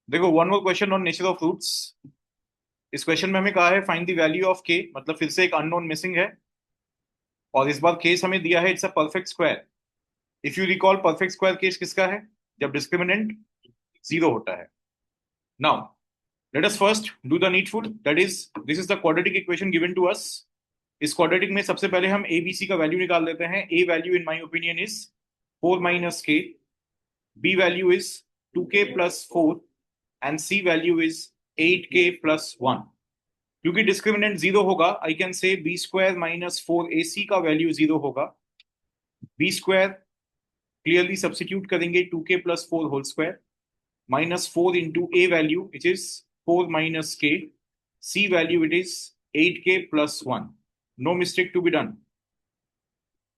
देखो, one more question on nature of fruits. इस question में हमें कहा है फाइंड द वैल्यू ऑफ के, मतलब फिर से एक अननोन मिसिंग है। और इस बार केस हमें दिया है it's a perfect square. If you recall, perfect square case किसका है? जब डिस्क्रिमिनेंट जीरो होता है। Now let us first do the needful, that is this is the quadratic equation given to us. इस क्वाड्रेटिक में सबसे पहले हम ए बी सी का वैल्यू निकाल लेते हैं। A value in my opinion is 4 - k, B value is 2k+4 and C value is 8k+1। क्योंकि डिस्क्रिमिनेंट जीरो होगा, I can say b² - 4ac का वैल्यू जीरो होगा। b² क्लियरली सब्सटीट्यूट करेंगे 2k+4 whole square -4 into a value it is 4 - k, c value it is 8k+1। No mistake to be done.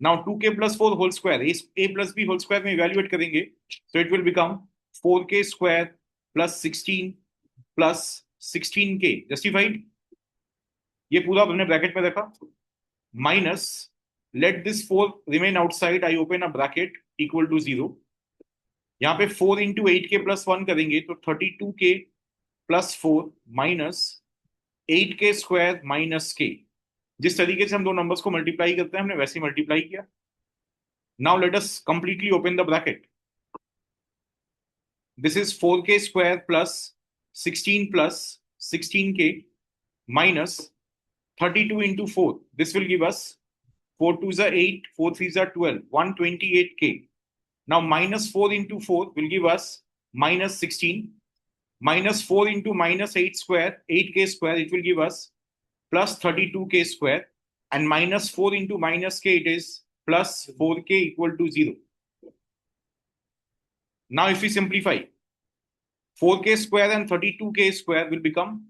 Now 2k+4 whole square a plus b whole square में evaluate करेंगे, so it will become 4k² + 16 + 16k justified. ये पूरा हमने bracket में रखा minus, let this 4 remain outside, I open a bracket equal to 0। यहाँ पे 4 into 8k+1 करेंगे तो 32k+4 माइनस 8k² - k। जिस तरीके से हम दो नंबर्स को मल्टीप्लाई करते हैं हमने वैसे ही मल्टीप्लाई किया। Now let us completely open the bracket. This is 4k² + 16 + 16k minus 32 into 4. This will give us 4 2s are 8, 4 3s are 12, 128k. Now minus 4 into 4 will give us minus 16. Minus 4 into minus 8 square, 8k square, it will give us plus 32k square. And minus 4 into minus k, it is plus 4k equal to 0. Now if we simplify, 4k square and 32k square will become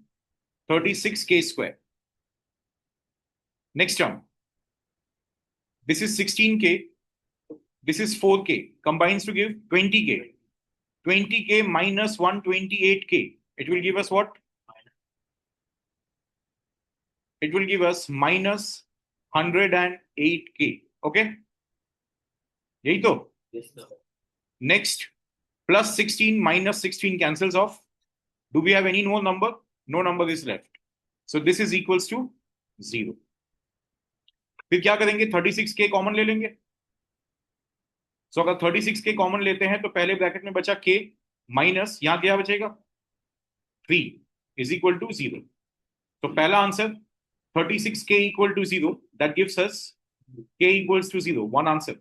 36k square. Next term, this is 16k, this is 4k, combines to give 20k. 20k minus 128k, it will give us what? It will give us minus 108k. Okay, यही तो? Yes, sir. Next, plus 16 minus 16 cancels off. Do we have any more number? No number is left. So this is equals to 0. फिर क्या करेंगे? 36k common ले लेंगे। सो अगर 36k common लेते हैं तो पहले ब्रैकेट में बचा k माइनस, यहां क्या बचेगा? 3 इज इक्वल टू 0। तो पहला answer 36k equal to 0, that gives us k equals to 0, one answer.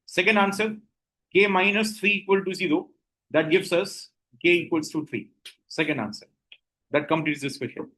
Second answer k -3 equal to 0, that gives us k equals to 3, second answer. That completes this question.